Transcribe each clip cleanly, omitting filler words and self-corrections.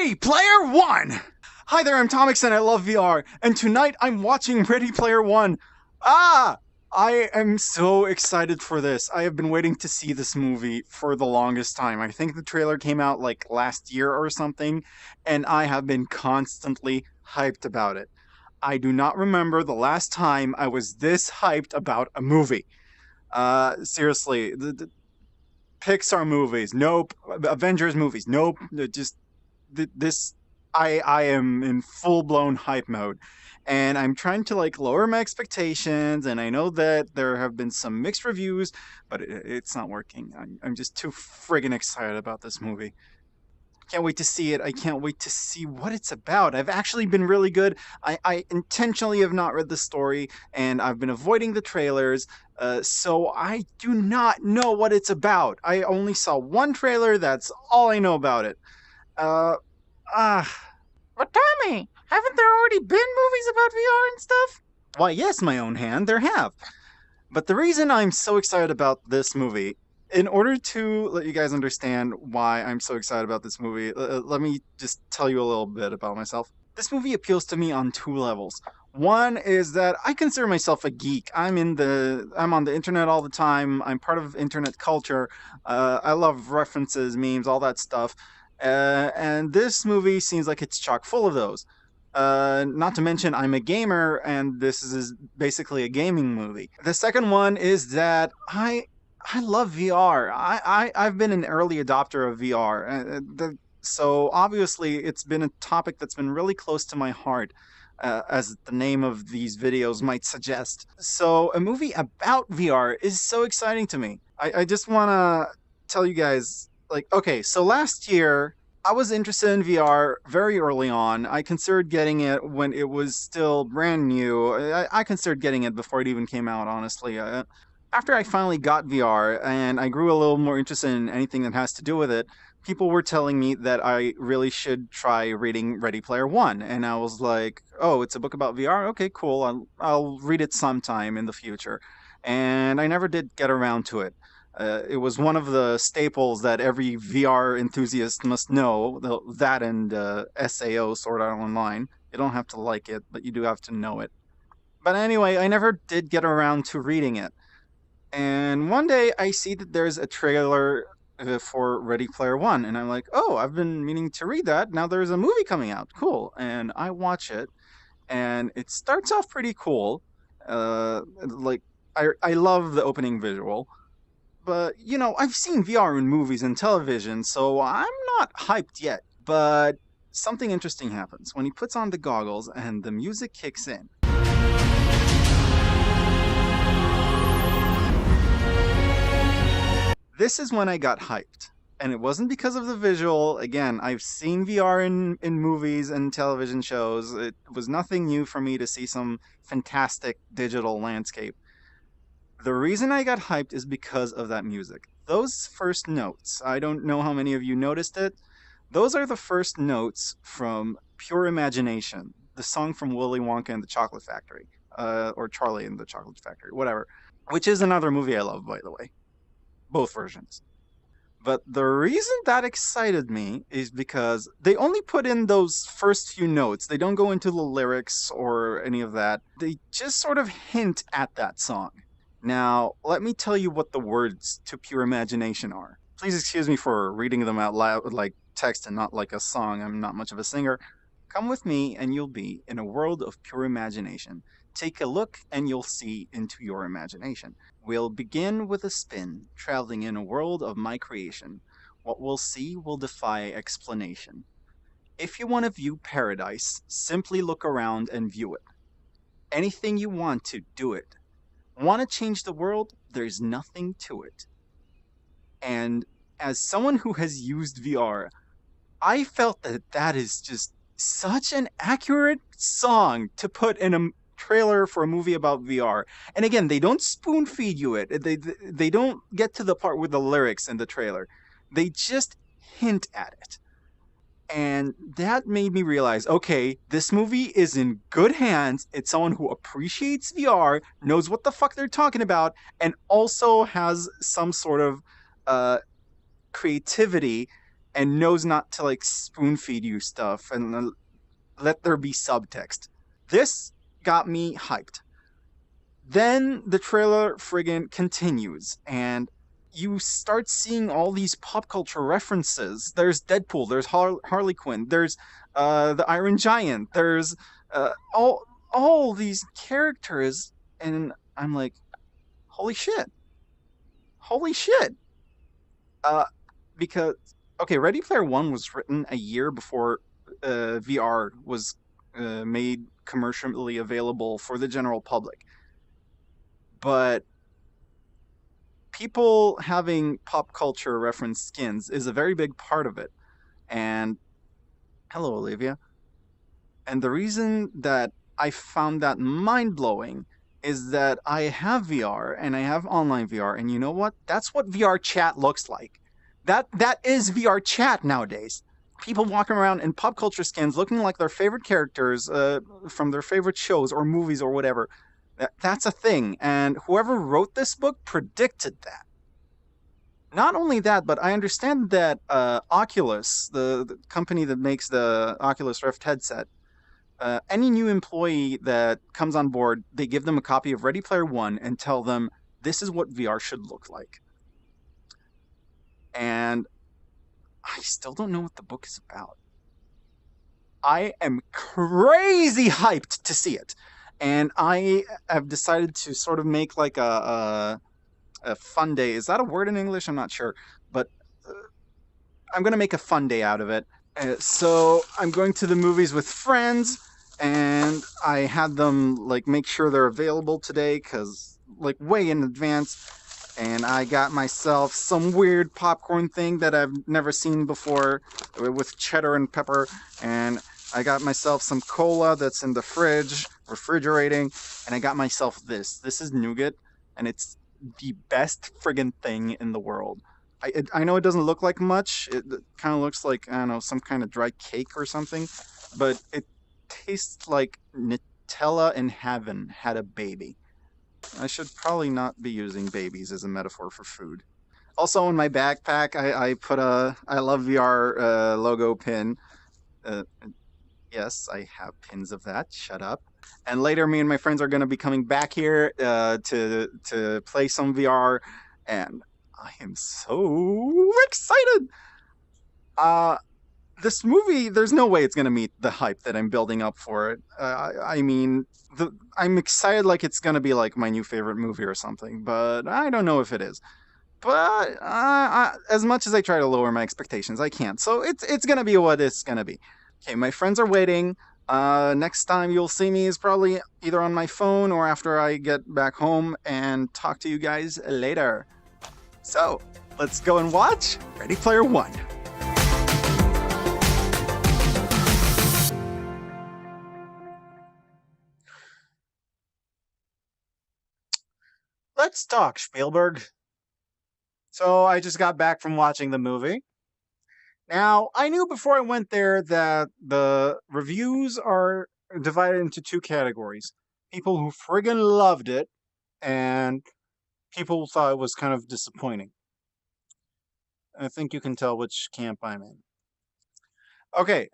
Ready Player One! Hi there, I'm Tomix and I love VR, and tonight I'm watching Ready Player One. Ah! I am so excited for this. I have been waiting to see this movie for the longest time. I think the trailer came out like last year or something, and I have been constantly hyped about it. I do not remember the last time I was this hyped about a movie. Seriously, the Pixar movies, nope. Avengers movies, nope. Just this I am in full-blown hype mode, and I'm trying to like lower my expectations, and I know that there have been some mixed reviews, but it's not working. I'm just too friggin' excited about this movie. Can't wait to see it. I can't wait to see what it's about. I've actually been really good. I intentionally have not read the story, and I've been avoiding the trailers, so I do not know what it's about. I only saw one trailer. That's all I know about it. Uh, ah. But Tommy, haven't there already been movies about VR and stuff? Why, yes, my own hand, there have. But the reason I'm so excited about this movie, in order to let you guys understand why I'm so excited about this movie, let me just tell you a little bit about myself. This movie appeals to me on two levels. One is that I consider myself a geek. I'm on the internet all the time. I'm part of internet culture. I love references, memes, all that stuff. And this movie seems like it's chock full of those. Not to mention, I'm a gamer, and this is basically a gaming movie. The second one is that I love VR. I've been an early adopter of VR, so obviously it's been a topic that's been really close to my heart, as the name of these videos might suggest. So a movie about VR is so exciting to me. I just want to tell you guys, like, okay, so last year I was interested in VR very early on. I considered getting it when it was still brand new. I considered getting it before it even came out, honestly. After I finally got VR and I grew a little more interested in anything that has to do with it, people were telling me that I really should try reading Ready Player One. And I was like, oh, it's a book about VR? Okay, cool. I'll read it sometime in the future. And I never did get around to it. It was one of the staples that every VR enthusiast must know, that and SAO, Sword Art Online. You don't have to like it, but you do have to know it. But anyway, I never did get around to reading it. And one day I see that there's a trailer for Ready Player One, and I'm like, oh, I've been meaning to read that. Now there's a movie coming out. Cool. And I watch it, and it starts off pretty cool. Like, I love the opening visual. But, you know, I've seen VR in movies and television, so I'm not hyped yet. But something interesting happens when he puts on the goggles and the music kicks in. This is when I got hyped. And it wasn't because of the visual. Again, I've seen VR in movies and television shows. It was nothing new for me to see some fantastic digital landscape. The reason I got hyped is because of that music. Those first notes, I don't know how many of you noticed it. Those are the first notes from Pure Imagination, the song from Willy Wonka and the Chocolate Factory, or Charlie and the Chocolate Factory, whatever, which is another movie I love, by the way. Both versions. But the reason that excited me is because they only put in those first few notes. They don't go into the lyrics or any of that. They just sort of hint at that song. Now, let me tell you what the words to Pure Imagination are. Please excuse me for reading them out loud like text and not like a song. I'm not much of a singer. Come with me and you'll be in a world of pure imagination. Take a look and you'll see into your imagination. We'll begin with a spin, traveling in a world of my creation. What we'll see will defy explanation. If you want to view paradise, simply look around and view it. Anything you want to, do it. Want to change the world? There's nothing to it. And as someone who has used VR, I felt that that is just such an accurate song to put in a trailer for a movie about VR. And again, they don't spoon feed you it. They don't get to the part with the lyrics in the trailer. They just hint at it. And that made me realize, okay, this movie is in good hands. It's someone who appreciates VR, knows what the fuck they're talking about, and also has some sort of creativity and knows not to like spoon feed you stuff and let there be subtext. This got me hyped. Then the trailer friggin' continues, and you start seeing all these pop culture references. There's Deadpool, there's Harley Quinn, there's the Iron Giant, there's all these characters, and I'm like, holy shit, holy shit. Uh, because okay, Ready Player One was written a year before VR was made commercially available for the general public, but people having pop culture reference skins is a very big part of it. And hello, Olivia. And the reason that I found that mind blowing is that I have VR and I have online VR, and you know what? That's what VR chat looks like. That is VR chat nowadays. People walking around in pop culture skins looking like their favorite characters from their favorite shows or movies or whatever. That's a thing, and whoever wrote this book predicted that. Not only that, but I understand that Oculus, the company that makes the Oculus Rift headset, any new employee that comes on board, they give them a copy of Ready Player One and tell them this is what VR should look like. And I still don't know what the book is about. I am crazy hyped to see it. And I have decided to sort of make like a fun day. Is that a word in English? I'm not sure. But I'm going to make a fun day out of it. So I'm going to the movies with friends, and I had them like make sure they're available today because like way in advance. And I got myself some weird popcorn thing that I've never seen before with cheddar and pepper. And I got myself some cola that's in the fridge, refrigerating. And I got myself this. This is nougat, and it's the best friggin' thing in the world. I know it doesn't look like much. It kind of looks like, I don't know, some kind of dry cake or something. But it tastes like Nutella in heaven had a baby. I should probably not be using babies as a metaphor for food. Also, in my backpack, I put a I Love VR logo pin. Uh, yes, I have pins of that. Shut up. And later, me and my friends are going to be coming back here to play some VR, and I am so excited. Uh, this movie, there's no way it's going to meet the hype that I'm building up for it. I mean, I'm excited like it's going to be like my new favorite movie or something, but I don't know if it is. But as much as I try to lower my expectations, I can't. So it's going to be what it's going to be. Okay, my friends are waiting. Next time you'll see me is probably either on my phone or after I get back home, and talk to you guys later. So, let's go and watch Ready Player One. Let's talk, Spielberg. So, I just got back from watching the movie. Now, I knew before I went there that the reviews are divided into two categories: people who friggin' loved it, and people who thought it was kind of disappointing. I think you can tell which camp I'm in. Okay,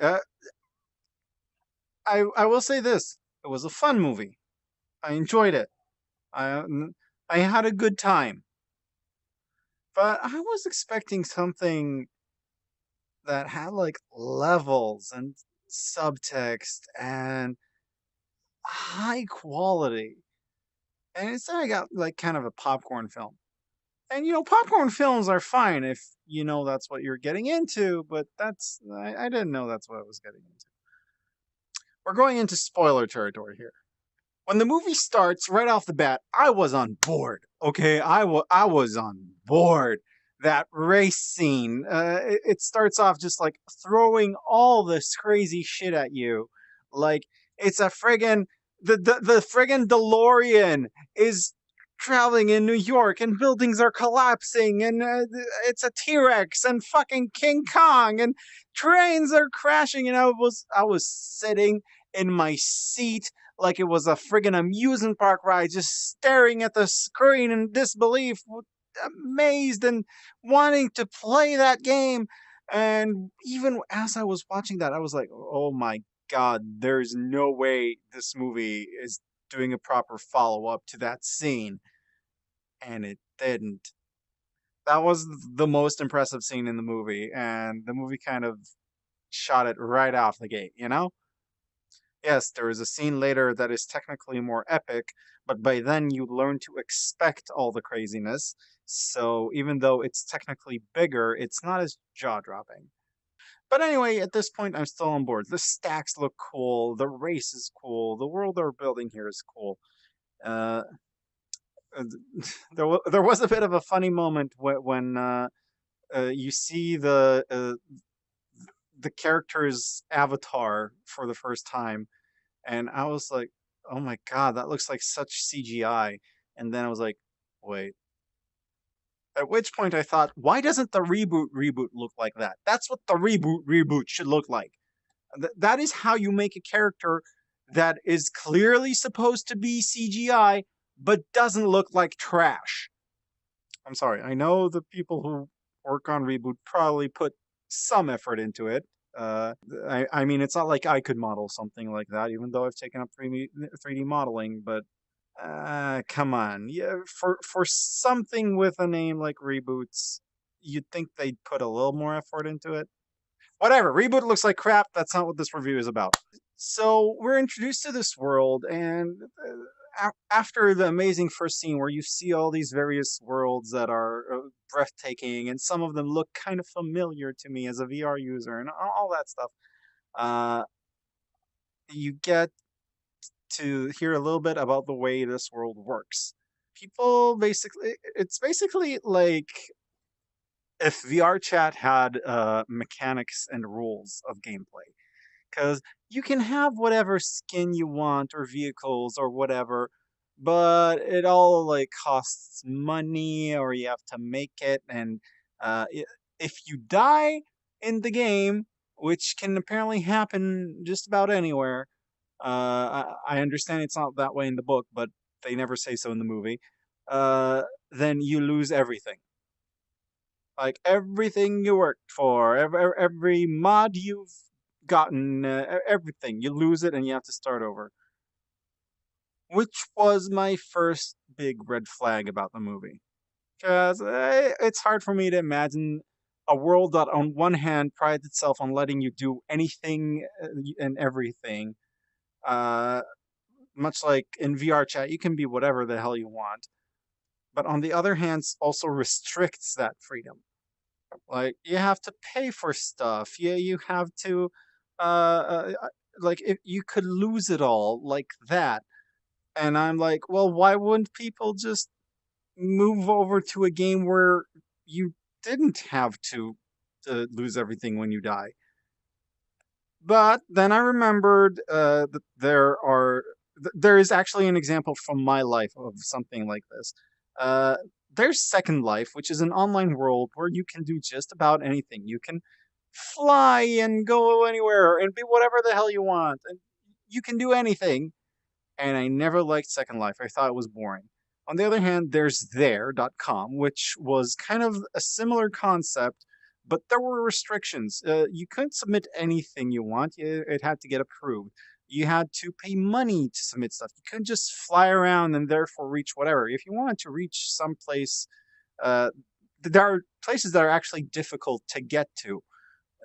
I will say this: it was a fun movie. I enjoyed it. I I had a good time, but I was expecting something that had like levels and subtext and high quality. And instead, I got like kind of a popcorn film. And you know, popcorn films are fine if you know that's what you're getting into, but I didn't know that's what I was getting into. We're going into spoiler territory here. When the movie starts right off the bat, I was on board. Okay, I was on board. That race scene, it starts off just like throwing all this crazy shit at you, like it's a friggin' the friggin' DeLorean is traveling in New York and buildings are collapsing and it's a T-Rex and fucking King Kong and trains are crashing, and I was sitting in my seat like it was a friggin' amusement park ride, just staring at the screen in disbelief, amazed and wanting to play that game. And even as I was watching that, I was like, "Oh my god, there's no way this movie is doing a proper follow-up to that scene." And it didn't. That was the most impressive scene in the movie, and the movie kind of shot it right off the gate, you know? Yes, there is a scene later that is technically more epic, but by then you learn to expect all the craziness. So even though it's technically bigger, it's not as jaw-dropping. But anyway, at this point, I'm still on board. The stacks look cool. The race is cool. The world they're building here is cool. Uh, uh, there was a bit of a funny moment when you see the character's avatar for the first time, and I was like, "Oh my god, that looks like such CGI." And then I was like, "Wait." At which point I thought, "Why doesn't the reboot look like that? That's what the reboot should look like." That is how you make a character that is clearly supposed to be CGI, but doesn't look like trash. I'm sorry. I know the people who work on reboot probably put some effort into it. Uh, I mean, it's not like I could model something like that, even though I've taken up 3D modeling. But come on, yeah, for something with a name like reboots, you'd think they'd put a little more effort into it. Whatever. Reboot looks like crap. That's not what this review is about. So we're introduced to this world, and after the amazing first scene where you see all these various worlds that are breathtaking, and some of them look kind of familiar to me as a VR user, and all that stuff, uh, you get to hear a little bit about the way this world works. People basically, it's basically like if VR chat had mechanics and rules of gameplay, because you can have whatever skin you want or vehicles or whatever, but it all like costs money or you have to make it. And if you die in the game, which can apparently happen just about anywhere, I understand it's not that way in the book, but they never say so in the movie. Uh, then you lose everything, like everything you worked for, every mod you've gotten, everything. You lose it and you have to start over. Which was my first big red flag about the movie. Because it's hard for me to imagine a world that, on one hand, prides itself on letting you do anything and everything. Uh, Much like in VR chat, you can be whatever the hell you want. But on the other hand, also restricts that freedom. Like you have to pay for stuff. Yeah, you have to, like if you could lose it all like that. And I'm like, well, why wouldn't people just move over to a game where you didn't have to lose everything when you die? But then I remembered that there is actually an example from my life of something like this. Uh, there's Second Life, which is an online world where you can do just about anything. You can fly and go anywhere and be whatever the hell you want, and you can do anything. And I never liked Second Life. I thought it was boring. On the other hand, there's there.com, which was kind of a similar concept, but there were restrictions. You couldn't submit anything you want, it had to get approved. You had to pay money to submit stuff. You couldn't just fly around and therefore reach whatever. If you wanted to reach some place, uh, there are places that are actually difficult to get to.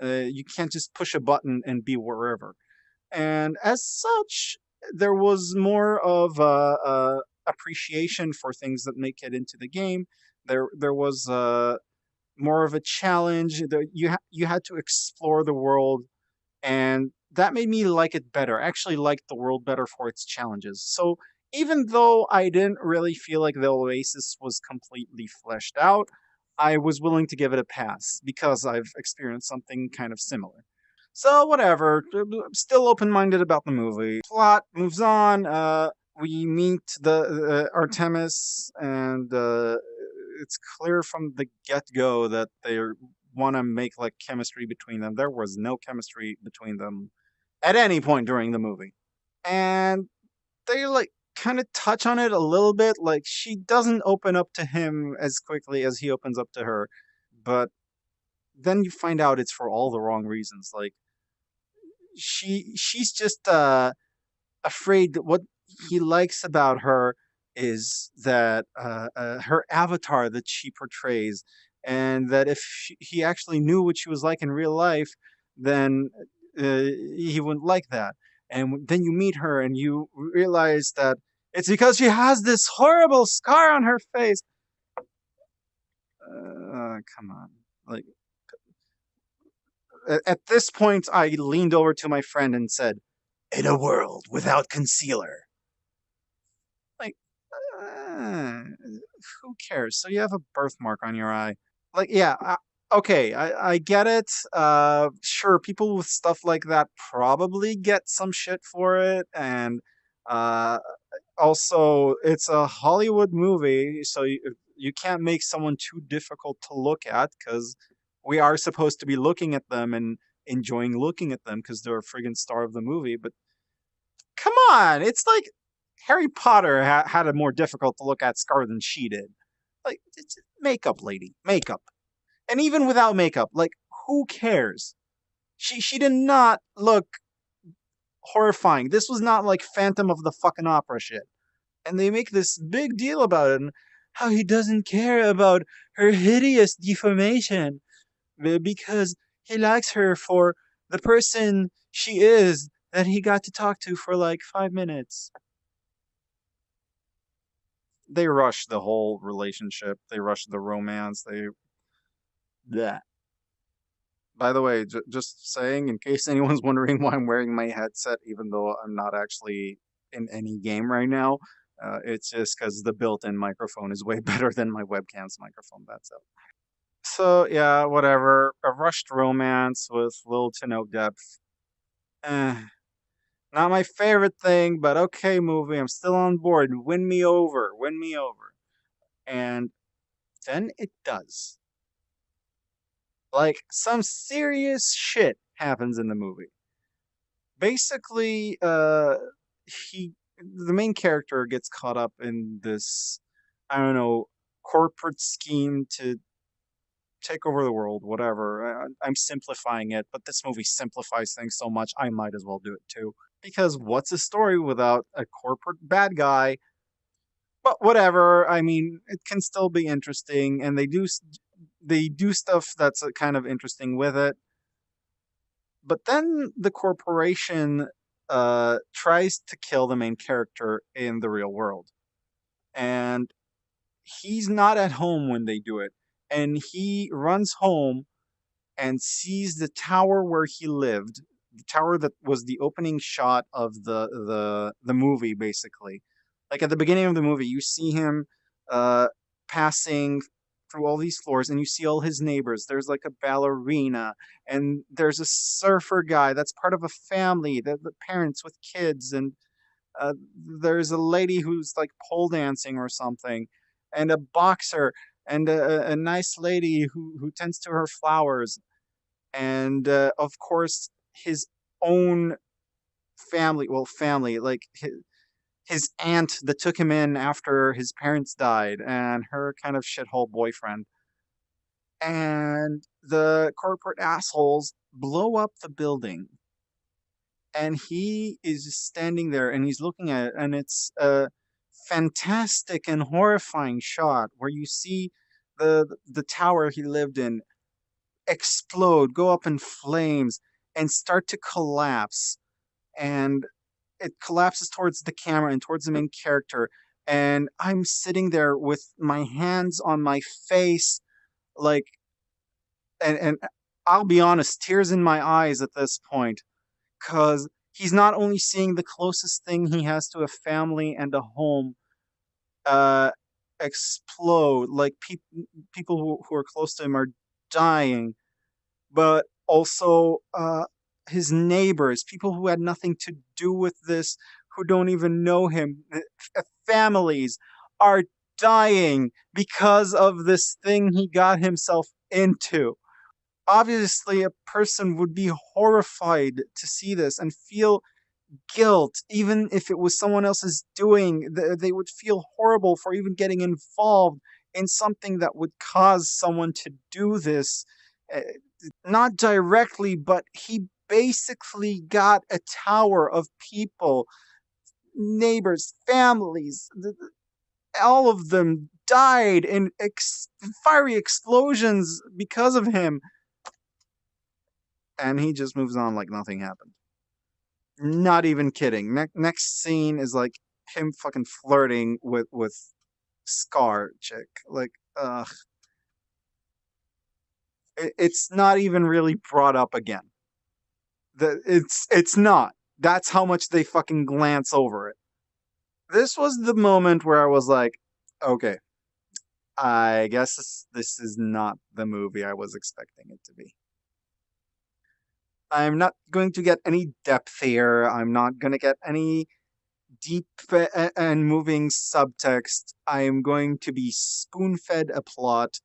You can't just push a button and be wherever. And as such, there was more of a appreciation for things that make it into the game. There was more of a challenge. You had to explore the world, and that made me like it better. I actually liked the world better for its challenges. So even though I didn't really feel like the Oasis was completely fleshed out, I was willing to give it a pass because I've experienced something kind of similar. So whatever, I'm still open-minded about the movie. Plot moves on. We meet the Artemis, and it's clear from the get-go that they want to make like chemistry between them. There was no chemistry between them at any point during the movie, and they like kind of touch on it a little bit. Like she doesn't open up to him as quickly as he opens up to her, but then you find out it's for all the wrong reasons. Like she's just afraid that what he likes about her is that her avatar that she portrays, and that if he actually knew what she was like in real life, then he wouldn't like that. And then you meet her and you realize that it's because she has this horrible scar on her face. Come on. Like, at this point, I leaned over to my friend and said, "In a world without concealer." Like, who cares? So you have a birthmark on your eye. Like, yeah, okay, I get it. Sure, people with stuff like that probably get some shit for it, and uh, also it's a Hollywood movie, so you can't make someone too difficult to look at because we are supposed to be looking at them and enjoying looking at them because they're a friggin' star of the movie. But come on, it's like Harry Potter had a more difficult to look at scar than she did. Like, it's makeup, lady, makeup, and even without makeup, like, who cares? She did not look horrifying. This was not like Phantom of the fucking Opera shit. And they make this big deal about it and how he doesn't care about her hideous deformation because he likes her for the person she is that he got to talk to for like 5 minutes. They rushed the whole relationship. They rushed the romance. Yeah. By the way, just saying, in case anyone's wondering why I'm wearing my headset, even though I'm not actually in any game right now, it's just because the built-in microphone is way better than my webcam's microphone. That's it. So yeah, whatever. A rushed romance with little to no depth. Eh, not my favorite thing, but okay, movie. I'm still on board. Win me over. Win me over. And then it does. Like, some serious shit happens in the movie. Basically, he the main character gets caught up in this, I don't know, corporate scheme to take over the world, whatever. I'm simplifying it, but this movie simplifies things so much, I might as well do it too. Because what's a story without a corporate bad guy? But whatever. I mean, it can still be interesting, and they do stuff that's kind of interesting with it. But then the corporation tries to kill the main character in the real world, and he's not at home when they do it, and he runs home and sees the tower where he lived, the tower that was the opening shot of the movie, basically. Like, at the beginning of the movie, you see him uh, passing through all these floors, and you see all his neighbors. There's like a ballerina, and there's a surfer guy that's part of a family, the parents with kids, and uh, there's a lady who's like pole dancing or something, and a boxer, and a nice lady who tends to her flowers, and of course his own family, well, family, like his aunt that took him in after his parents died, and her kind of shithole boyfriend, and the corporate assholes blow up the building, and he is just standing there and he's looking at it, and it's a fantastic and horrifying shot where you see the tower he lived in explode, go up in flames, and start to collapse. And it collapses towards the camera and towards the main character. And I'm sitting there with my hands on my face, like, and I'll be honest, tears in my eyes at this point, because he's not only seeing the closest thing he has to a family and a home uh, explode, like people who are close to him are dying, but also his neighbors, people who had nothing to do with this, who don't even know him, families are dying because of this thing he got himself into. Obviously, a person would be horrified to see this and feel guilt, even if it was someone else's doing. They would feel horrible for even getting involved in something that would cause someone to do this. not directly, but he basically got a tower of people, neighbors, families, all of them died in fiery explosions because of him, and he just moves on like nothing happened. Not even kidding. Next scene is like him fucking flirting with Scar chick. Like, it's not even really brought up again. It's not. That's how much they fucking glance over it. This was the moment where I was like, okay, I guess this is not the movie I was expecting it to be. I'm not going to get any depth here. I'm not going to get any deep and moving subtext. I'm going to be spoon fed a plot,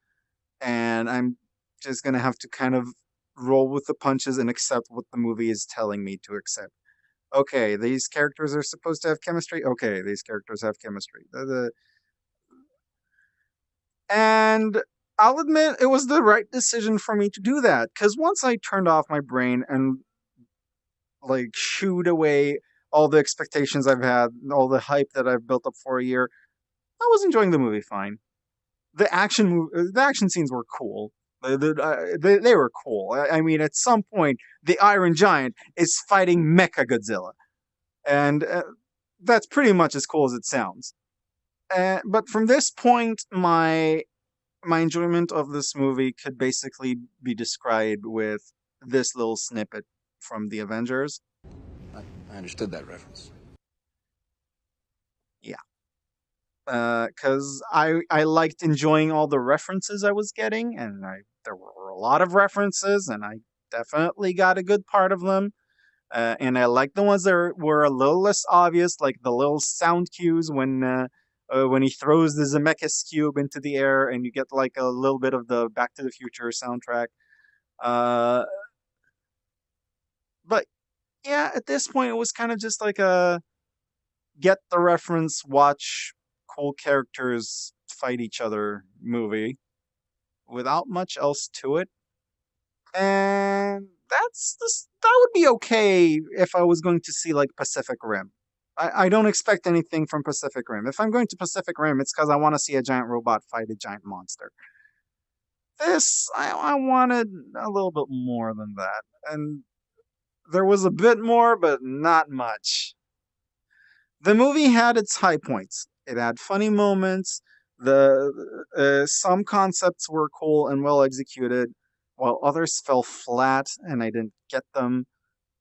and I'm just going to have to kind of roll with the punches and accept what the movie is telling me to accept. Okay, these characters are supposed to have chemistry. Okay, these characters have chemistry. And I'll admit it was the right decision for me to do that because once I turned off my brain and like shooed away all the expectations I've had, all the hype that I've built up for a year, I was enjoying the movie fine. The action scenes were cool. They were cool. I mean, at some point, the Iron Giant is fighting Mecha Godzilla, and that's pretty much as cool as it sounds. But from this point, my enjoyment of this movie could basically be described with this little snippet from the Avengers. I understood that reference. Yeah, because I liked enjoying all the references I was getting, and there were a lot of references, and I definitely got a good part of them. And I like the ones that were a little less obvious, like the little sound cues when he throws the Zemeckis cube into the air, and you get like a little bit of the Back to the Future soundtrack. Uh, but yeah, at this point, it was kind of just like a get the reference, watch cool characters fight each other movie without much else to it. And that would be okay if I was going to see like Pacific Rim. I don't expect anything from Pacific Rim. If I'm going to Pacific Rim, it's because I want to see a giant robot fight a giant monster. I wanted a little bit more than that. And there was a bit more, but not much. The movie had its high points. It had funny moments. The Some concepts were cool and well executed, while others fell flat and I didn't get them.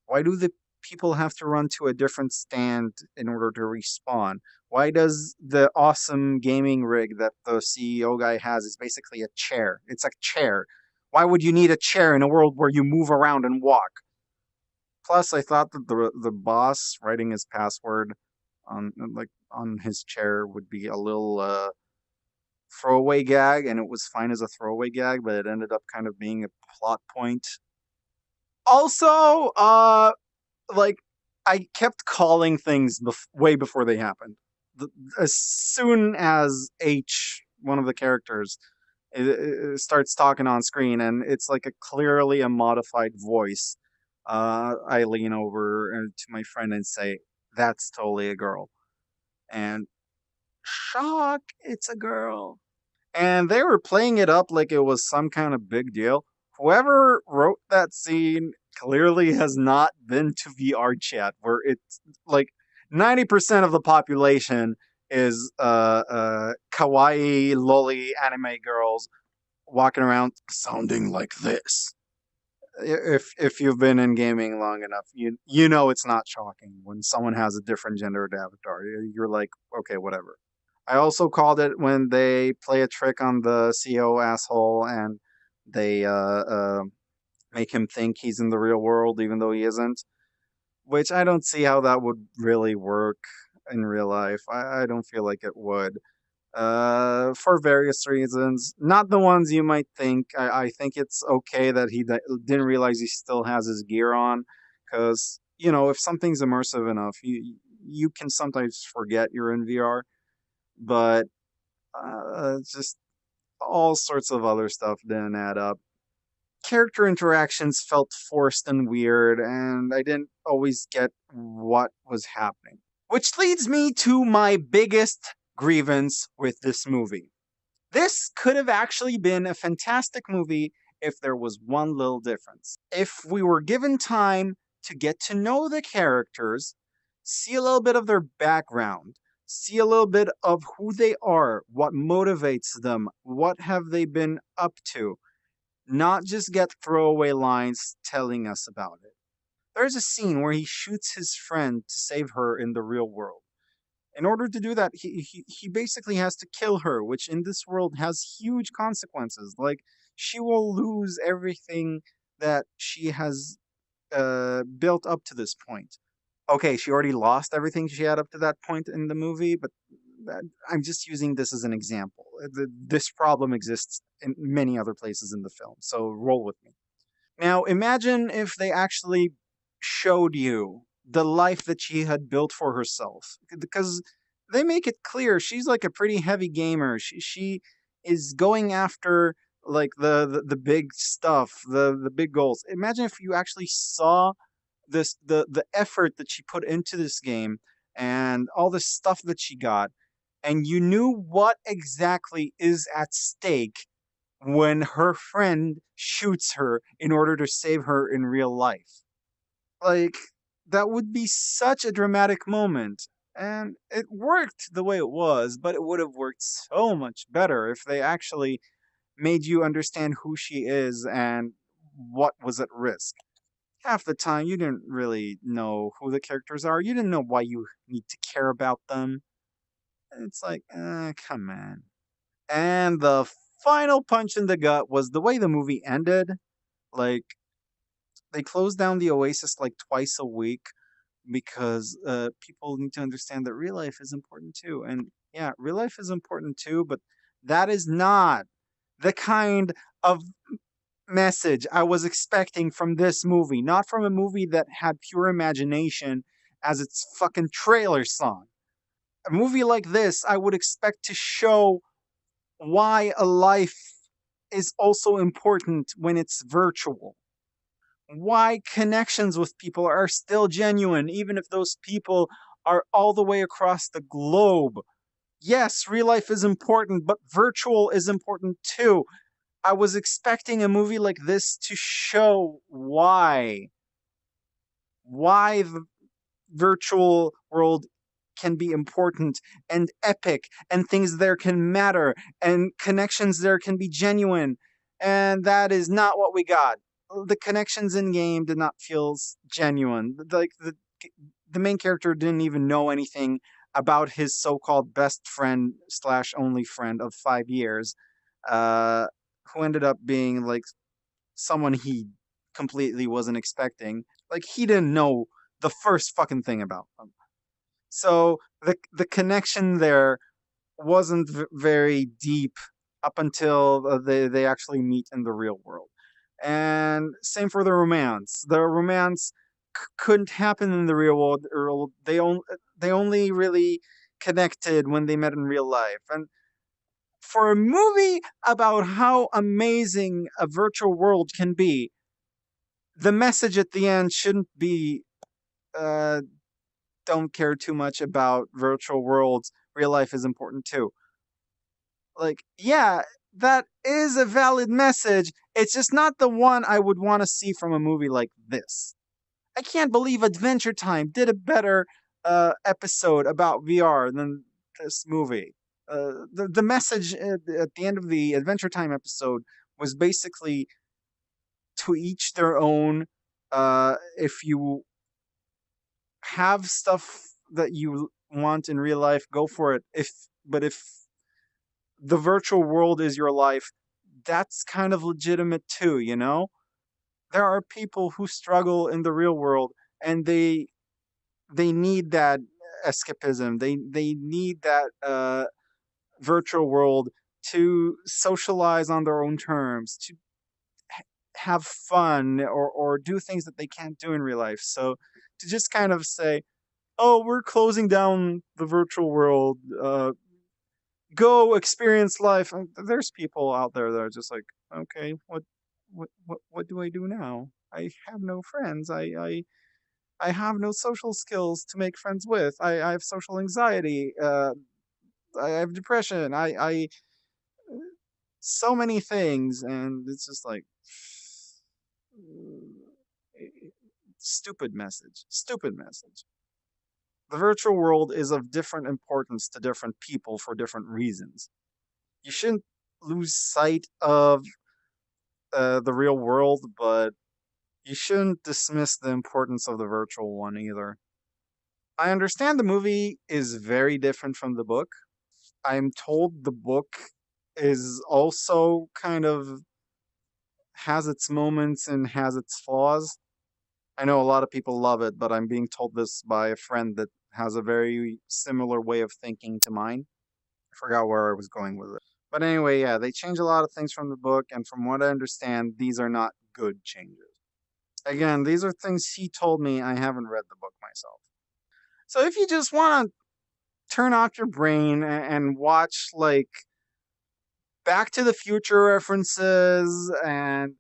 Why do the people have to run to a different stand in order to respawn? Why does the awesome gaming rig that the CEO guy has is basically a chair? It's a chair. Why would you need a chair in a world where you move around and walk? Plus, I thought that the boss writing his password on his chair would be a little throwaway gag, and it was fine as a throwaway gag, but it ended up kind of being a plot point. Also, like I kept calling things way before they happened. As soon as H, one of the characters, starts talking on screen, and it's like a clearly a modified voice. I lean over to my friend and say, "That's totally a girl." And shock, it's a girl. And they were playing it up like it was some kind of big deal. Whoever wrote that scene clearly has not been to VR chat, where it's like 90% of the population is kawaii lolly anime girls walking around sounding like this. If you've been in gaming long enough, you know it's not shocking when someone has a different gendered avatar. You're like, okay, whatever. I also called it when they play a trick on the CEO asshole and they make him think he's in the real world even though he isn't, which I don't see how that would really work in real life. I don't feel like it would. For various reasons, not the ones you might think. I think it's okay that he didn't realize he still has his gear on, because you know if something's immersive enough, you can sometimes forget you're in VR. But just all sorts of other stuff didn't add up. character interactions felt forced and weird, and I didn't always get what was happening. Which leads me to my biggest grievance with this movie. This could have actually been a fantastic movie if there was one little difference. If we were given time to get to know the characters, see a little bit of their background, see a little bit of who they are, what motivates them, what have they been up to, not just get throwaway lines telling us about it. There's a scene where he shoots his friend to save her in the real world. In order to do that, he basically has to kill her, which in this world has huge consequences. Like, she will lose everything that she has built up to this point. Okay, she already lost everything she had up to that point in the movie, but that, I'm just using this as an example. This problem exists in many other places in the film, so roll with me. Now, imagine if they actually showed you the life that she had built for herself, because they make it clear she's like a pretty heavy gamer. She is going after like the big stuff, the big goals. Imagine if you actually saw the effort that she put into this game and all the stuff that she got, and you knew what exactly is at stake when her friend shoots her in order to save her in real life. Like, that would be such a dramatic moment. And it worked the way it was, but it would have worked so much better if they actually made you understand who she is and what was at risk. Half the time, you didn't really know who the characters are. You didn't know why you need to care about them. It's like, come on. And the final punch in the gut was the way the movie ended. Like, they closed down the Oasis like twice a week because people need to understand that real life is important too. And yeah, real life is important too, but that is not the kind of message I was expecting from this movie, not from a movie that had pure imagination as its fucking trailer song. A movie like this, I would expect to show why a life is also important when it's virtual. Why connections with people are still genuine, even if those people are all the way across the globe. Yes, real life is important, but virtual is important too. I was expecting a movie like this to show why the virtual world can be important and epic, and things there can matter, and connections there can be genuine. And that is not what we got. The connections in game did not feel genuine. Like the main character didn't even know anything about his so-called best friend slash only friend of 5 years, uh, who ended up being like someone he completely wasn't expecting. Like, he didn't know the first fucking thing about them. So the connection there wasn't very deep up until they actually meet in the real world. And same for the romance. The romance couldn't happen in the real world. Or they only really connected when they met in real life. And for a movie about how amazing a virtual world can be, the message at the end shouldn't be uh, don't care too much about virtual worlds. Real life is important too. Like, yeah, that is a valid message. It's just not the one I would want to see from a movie like this. I can't believe Adventure Time did a better episode about VR than this movie. The message at the end of the Adventure Time episode was basically to each their own. If you have stuff that you want in real life, go for it. If the virtual world is your life, that's kind of legitimate too, you know? There are people who struggle in the real world, and they need that escapism. They need that virtual world to socialize on their own terms, to have fun or do things that they can't do in real life. So to just kind of say, "Oh, we're closing down the virtual world. Go experience life." And there's people out there that are just like, "Okay, what? what do I do now? I have no friends. I have no social skills to make friends with. I have social anxiety. I have depression. I so many things, and it's just like stupid message. Stupid message. The virtual world is of different importance to different people for different reasons. You shouldn't lose sight of the real world, but you shouldn't dismiss the importance of the virtual one either. I understand the movie is very different from the book. I'm told the book is also kind of has its moments and has its flaws. I know a lot of people love it, but I'm being told this by a friend that has a very similar way of thinking to mine. I forgot where I was going with it. But anyway, yeah, they change a lot of things from the book, and from what I understand, these are not good changes. Again, these are things he told me. I haven't read the book myself. So if you just want to turn off your brain and watch like Back to the Future references and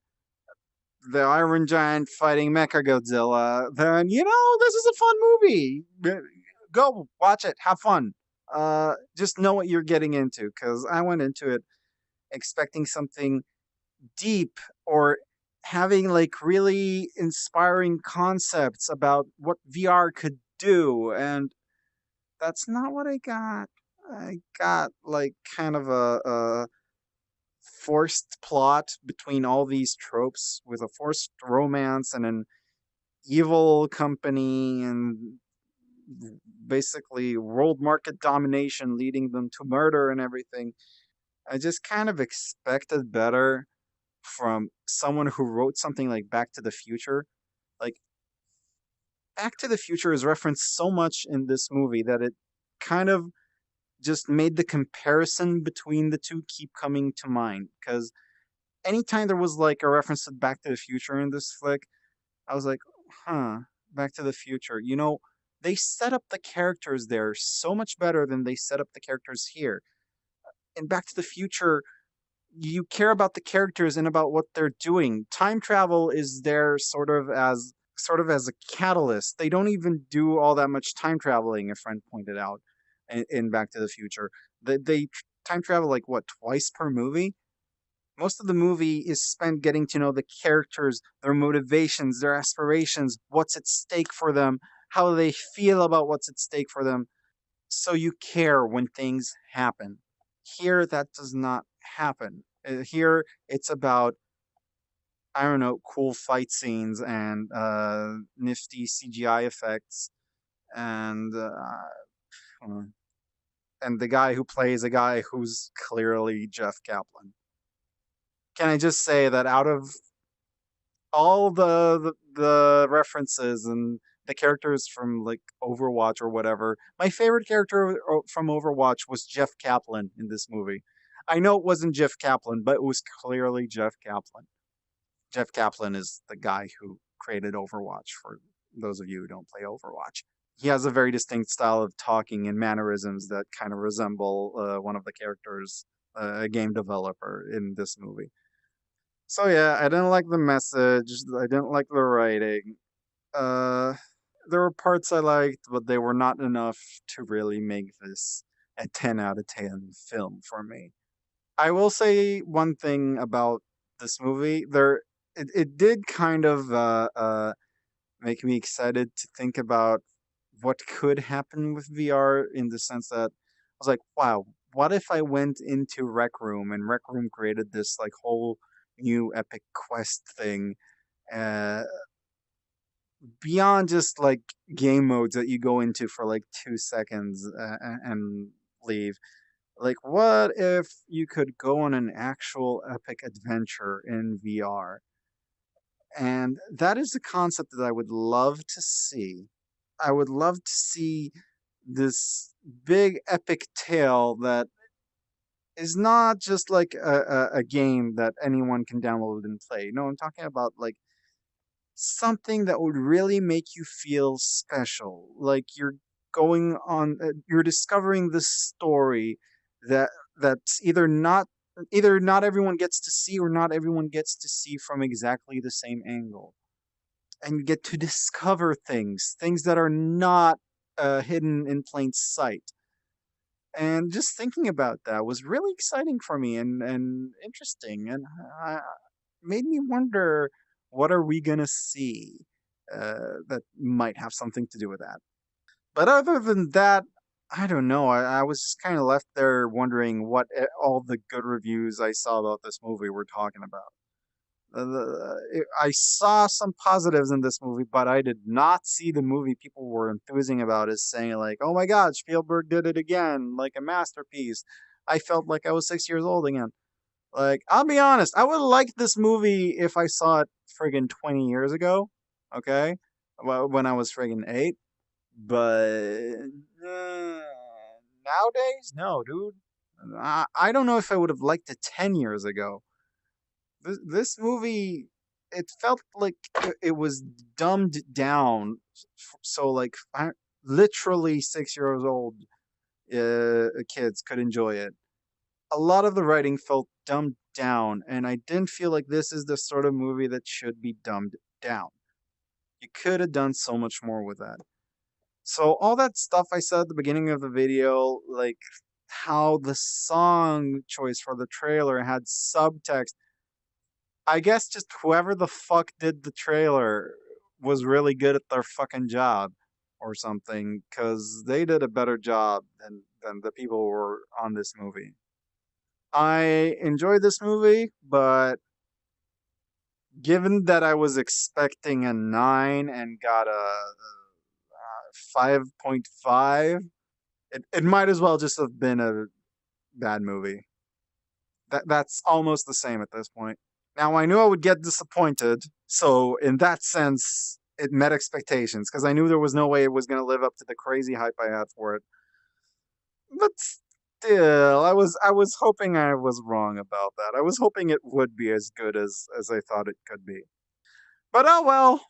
the Iron Giant fighting Mechagodzilla, then this is a fun movie. Go watch it, have fun. Just know what you're getting into, because I went into it expecting something deep or having like really inspiring concepts about what VR could do, and that's not what I got. I got like kind of a forced plot between all these tropes with a forced romance and an evil company and basically world market domination leading them to murder and everything. I just kind of expected better from someone who wrote something like Back to the Future. Like, Back to the Future is referenced so much in this movie that it kind of just made the comparison between the two keep coming to mind. Because anytime there was like a reference to Back to the Future in this flick, I was like, huh, Back to the Future. They set up the characters there so much better than they set up the characters here. In Back to the Future, you care about the characters and about what they're doing. Time travel is there sort of as a catalyst. They don't even do all that much time traveling, a friend pointed out in Back to the Future. They time travel like what, twice per movie? Most of the movie is spent getting to know the characters, their motivations, their aspirations, what's at stake for them, how they feel about what's at stake for them, so you care when things happen. Here, that does not happen. Here, it's about, I don't know, cool fight scenes and nifty CGI effects, and uh, and the guy who plays a guy who's clearly Jeff Kaplan. Can I just say that out of all the references and the characters from like Overwatch or whatever, my favorite character from Overwatch was Jeff Kaplan in this movie. I know it wasn't Jeff Kaplan, but it was clearly Jeff Kaplan. Jeff Kaplan is the guy who created Overwatch, for those of you who don't play Overwatch. He has a very distinct style of talking and mannerisms that kind of resemble one of the characters, a game developer in this movie. So yeah, I didn't like the message. I didn't like the writing. Uh, there were parts I liked, but they were not enough to really make this a 10 out of 10 film for me. I will say one thing about this movie. It did kind of make me excited to think about what could happen with VR, in the sense that I was like, wow, what if I went into Rec Room and Rec Room created this like whole new epic quest thing, uh, beyond just like game modes that you go into for like 2 seconds and leave. Like, what if you could go on an actual epic adventure in VR? And that is a concept that I would love to see. I would love to see this big epic tale that is not just like a game that anyone can download and play. No, I'm talking about like something that would really make you feel special. Like you're discovering this story that that's either not either not everyone gets to see or not everyone gets to see from exactly the same angle. And you get to discover things that are not hidden in plain sight. And just thinking about that was really exciting for me and interesting, and made me wonder, what are we gonna see that might have something to do with that. But other than that, I don't know. I was just kind of left there wondering what all the good reviews I saw about this movie were talking about. I saw some positives in this movie, but I did not see the movie people were enthusing about as saying like, "Oh my God, Spielberg did it again, like a masterpiece." I felt like I was 6 years old again. Like, I'll be honest, I would like this movie if I saw it friggin' 20 years ago. Okay, well, when I was friggin' 8, but nowadays, no, dude. I don't know if I would have liked it 10 years ago. This movie, it felt like it was dumbed down, so like literally 6 years old kids could enjoy it. A lot of the writing felt dumbed down, and I didn't feel like this is the sort of movie that should be dumbed down. You could have done so much more with that. So all that stuff I said at the beginning of the video, like how the song choice for the trailer had subtext, I guess just whoever the fuck did the trailer was really good at their fucking job or something, because they did a better job than the people who were on this movie. I enjoyed this movie, but given that I was expecting a 9 and got a 5.5, it might as well just have been a bad movie. That's almost the same at this point. Now I knew I would get disappointed, so in that sense, it met expectations because I knew there was no way it was going to live up to the crazy hype I had for it. But still, I was hoping I was wrong about that. I was hoping it would be as good as I thought it could be. But oh well,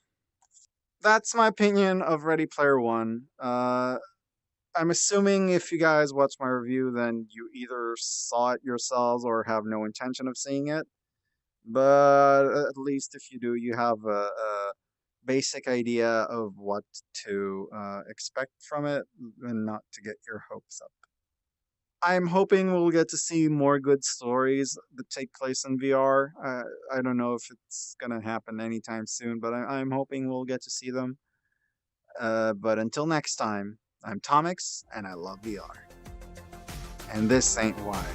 that's my opinion of Ready Player One. I'm assuming if you guys watch my review, then you either saw it yourselves or have no intention of seeing it. But at least if you do, you have a basic idea of what to expect from it and not to get your hopes up. I'm hoping we'll get to see more good stories that take place in VR. I don't know if it's going to happen anytime soon, but I'm hoping we'll get to see them. But until next time, I'm Tomix, and I love VR. And this ain't why.